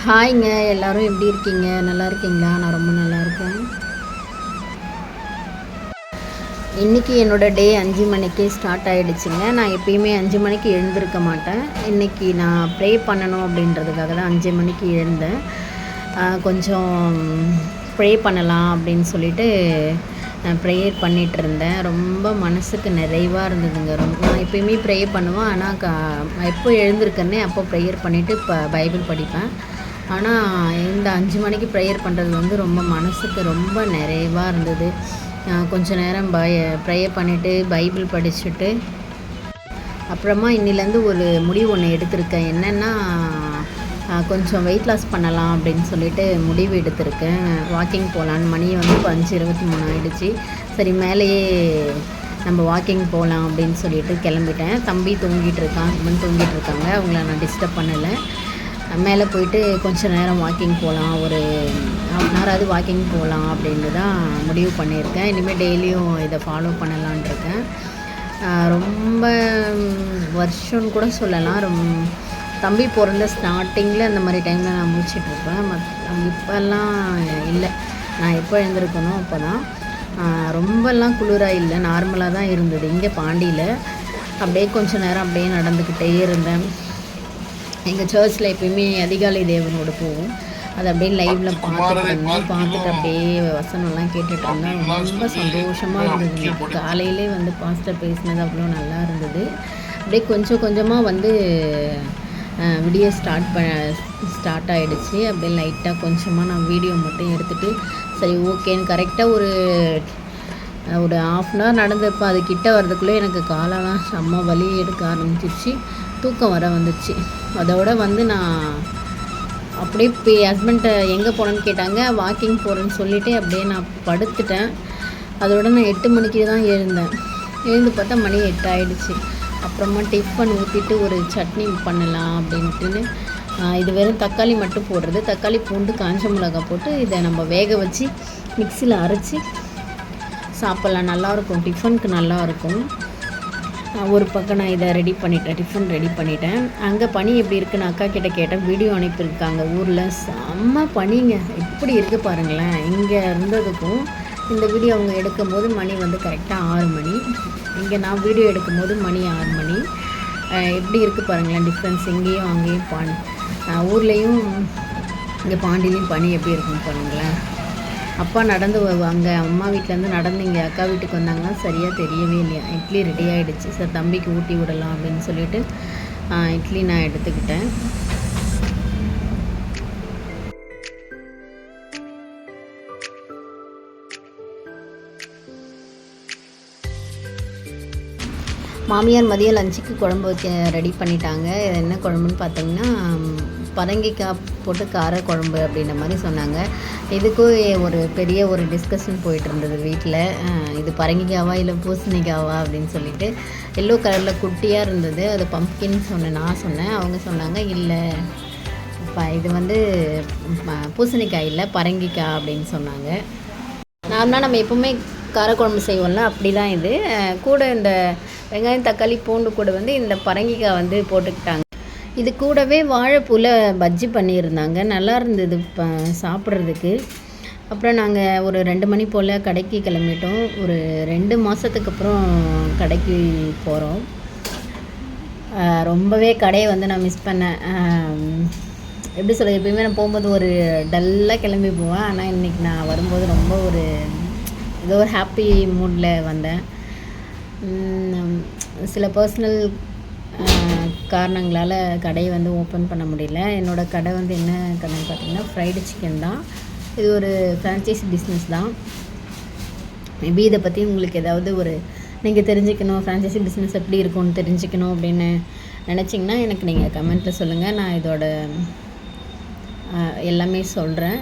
ஹாய்ங்க, எல்லோரும் எப்படி இருக்கீங்க? நல்லா இருக்கீங்களா? நான் ரொம்ப நல்லா இருக்கேன். இன்றைக்கி என்னோடய டே 5 மணிக்கே ஸ்டார்ட் ஆகிடுச்சுங்க. நான் எப்பயுமே 5 மணிக்கு எழுந்திருக்க மாட்டேன். இன்றைக்கி நான் ப்ரே பண்ணணும் அப்படின்றதுக்காக தான் 5 மணிக்கு எழுந்தேன். கொஞ்சம் ப்ரே பண்ணலாம் அப்படின்னு சொல்லிட்டு ப்ரேயர் பண்ணிகிட்டு இருந்தேன். ரொம்ப மனசுக்கு நிறைவாக இருந்ததுங்க. நான் எப்பயுமே ப்ரே பண்ணுவேன். ஆனால் எப்போ எழுந்திருக்கேன்னே அப்போ ப்ரேயர் பண்ணிவிட்டு பைபிள் படிப்பேன். ஆனால் இந்த 5 மணிக்கு ப்ரேயர் பண்ணுறது ரொம்ப மனசுக்கு ரொம்ப நிறைவாக இருந்தது. கொஞ்ச நேரம் ப்ரேயர் பண்ணிவிட்டு பைபிள் படிச்சுட்டு அப்புறமா இன்னிலேருந்து ஒரு முடிவு ஒன்று எடுத்திருக்கேன். என்னென்னா கொஞ்சம் வெயிட் லாஸ் பண்ணலாம் அப்படின்னு சொல்லிட்டு முடிவு எடுத்திருக்கேன். வாக்கிங் போகலான்னு. மணி இப்போ 5:23 ஆகிடுச்சி. சரி, மேலேயே நம்ம வாக்கிங் போகலாம் அப்படின்னு சொல்லிட்டு கிளம்பிட்டேன். தம்பி தூங்கிட்டு இருக்கான், ஹஸ்பண்ட் தூங்கிட்டு இருக்காங்க. அவங்கள நான் டிஸ்டர்ப் பண்ணலை. மேலே போயிட்டு கொஞ்சம் நேரம் வாக்கிங் போகலாம், ஒரு ½ ஹவராவது வாக்கிங் போகலாம் அப்படின்னு தான் முடிவு பண்ணியிருக்கேன். இனிமேல் டெய்லியும் இதை ஃபாலோ பண்ணலான்ட்ருக்கேன். ரொம்ப வருஷம்னு கூட சொல்லலாம். தம்பி பிறந்த ஸ்டார்டிங்கில் அந்த மாதிரி டைமில் நான் முடிச்சிட்ருப்பேன். இப்போல்லாம் இல்லை. நான் எப்போ எழுந்திருக்கணும் அப்போ தான். ரொம்பலாம் குளிராக இல்லை, நார்மலாக தான் இருந்தது. இங்கே பாண்டியில் அப்படியே கொஞ்சம் நேரம் அப்படியே நடந்துக்கிட்டே இருந்தேன். எங்கள் சர்ச்சில் எப்பயுமே அதிகாலை தேவனோடு போவோம். அதை அப்படியே லைவில் பார்த்துட்டு அப்படியே வசனம்லாம் கேட்டுட்டு இருந்தேன். ரொம்ப சந்தோஷமாக இருந்தது. காலையிலே பாஸ்டர் பேசினது அவ்வளோ நல்லா இருந்தது. அப்படியே கொஞ்சம் கொஞ்சமாக வீடியோ ஸ்டார்ட் ஆகிடுச்சு. அப்படியே லைட்டாக கொஞ்சமாக நான் வீடியோ மட்டும் எடுத்துகிட்டு சரி ஓகேன்னு கரெக்டாக ஒரு ½ அன் ஹவர் நடந்திருப்பேன். அது கிட்ட வர்றதுக்குள்ளே எனக்கு காலெல்லாம் செம்ம வலி எடுக்க ஆரம்பிச்சிருச்சு. தூக்கம் வர வந்துச்சு. அதோட நான் அப்படியே ஹஸ்பண்ட்டை எங்கே போனேன்னு கேட்டாங்க. வாக்கிங் போகிறேன்னு சொல்லிவிட்டு அப்படியே நான் படுத்துட்டேன். அதோட நான் 8 மணிக்கு தான் எழுந்தேன். எழுந்து பார்த்தா மணி 8 ஆகிடுச்சு. அப்புறமா டிஃபன் ஊற்றிட்டு ஒரு சட்னி பண்ணலாம் அப்படின்ட்டுன்னு இது வெறும் தக்காளி மட்டும் போடுறது. தக்காளி, பூண்டு, காஞ்ச மிளகாய் போட்டு இதை நம்ம வேக வச்சு மிக்சியில் அரைச்சி சாப்பிட்லாம். நல்லாயிருக்கும், டிஃபனுக்கு நல்லாயிருக்கும். ஒரு பக்கம் நான் இதை டிஃபன் ரெடி பண்ணிட்டேன். அங்கே பனி எப்படி இருக்குன்னு அக்கா கிட்டே கேட்டேன். வீடியோ அனுப்பியிருக்காங்க. ஊரில் செம்ம பனிங்க, எப்படி இருக்குது பாருங்களேன். இங்கே இருந்ததுக்கும் இந்த வீடியோ அவங்க எடுக்கும்போது மணி கரெக்டாக 6 மணி. இங்கே நான் வீடியோ எடுக்கும்போது மணி 6 மணி. எப்படி இருக்குது பாருங்களேன் டிஃப்ரென்ஸ். இங்கேயும் அங்கேயும் ஊர்லேயும் இங்கே பாண்டிலையும் பனி எப்படி இருக்குன்னு பாருங்களேன். அப்பா நடந்து அங்கே அம்மா வீட்டிலேருந்து நடந்து இங்கே அக்கா வீட்டுக்கு வந்தாங்கன்னா சரியாக தெரியவே இல்லையா. இட்லி ரெடி ஆகிடுச்சு. சார் தம்பிக்கு ஊட்டி விடலாம் அப்படின்னு சொல்லிட்டு இட்லி நான் எடுத்துக்கிட்டேன். மாமியார் மதியம் லஞ்சுக்கு குழம்பு வைக்க ரெடி பண்ணிட்டாங்க. என்ன குழம்புன்னு பார்த்தீங்கன்னா பரங்கிக்காய் போட்டு கார குழம்பு அப்படின்ற மாதிரி சொன்னாங்க. இதுக்கும் ஒரு பெரிய ஒரு டிஸ்கஷன் போயிட்டு இருந்தது வீட்டில். இது பரங்கிக்காவா இல்லை பூசணிக்காவா அப்படின்னு சொல்லிட்டு. எல்லோ கலரில் குட்டியாக இருந்தது. அது பம்ப்கின்னு நான் சொன்னேன். அவங்க சொன்னாங்க இல்லை இது பூசணிக்காய் இல்லை பரங்கிக்காய் அப்படின்னு சொன்னாங்க. நார்மலாக நம்ம எப்போவுமே காரக்குழம்பு செய்வோம்ல, அப்படி தான் இது. கூட இந்த வெங்காயம், தக்காளி, பூண்டு கூட இந்த பரங்கிக்காய் போட்டுக்கிட்டாங்க. இது கூடவே வாழைப்பூவில் பஜ்ஜி பண்ணியிருந்தாங்க. நல்லா இருந்தது சாப்பிட்றதுக்கு. அப்புறம் நாங்கள் ஒரு 2 மணி போல் கடைக்கு கிளம்பிட்டோம். ஒரு 2 மாதத்துக்கு அப்புறம் கடைக்கு போகிறோம். ரொம்பவே கடையை நான் மிஸ் பண்ணேன். எப்படி சொல்கிறது, எப்பயுமே நான் போகும்போது ஒரு டல்லாக கிளம்பி போவேன். ஆனால் இன்றைக்கி நான் வரும்போது ரொம்ப ஏதோ ஒரு ஹாப்பி மூடில் வந்தேன். சில பர்சனல் காரணங்களால் கடையை ஓப்பன் பண்ண முடியல. என்னோடய கடை என்ன கடைன்னு பார்த்தீங்கன்னா ஃப்ரைடு சிக்கன் தான். இது ஒரு ஃப்ரான்ச்சைஸ் பிஸ்னஸ் தான். மேபி இதை பற்றி உங்களுக்கு ஏதாவது நீங்கள் தெரிஞ்சுக்கணும், ஃப்ரான்ச்சைஸி பிஸ்னஸ் எப்படி இருக்கும்னு தெரிஞ்சுக்கணும் அப்படின்னு நினச்சிங்கன்னா எனக்கு நீங்கள் கமெண்ட்டில் சொல்லுங்கள். நான் இதோட எல்லாமே சொல்கிறேன்.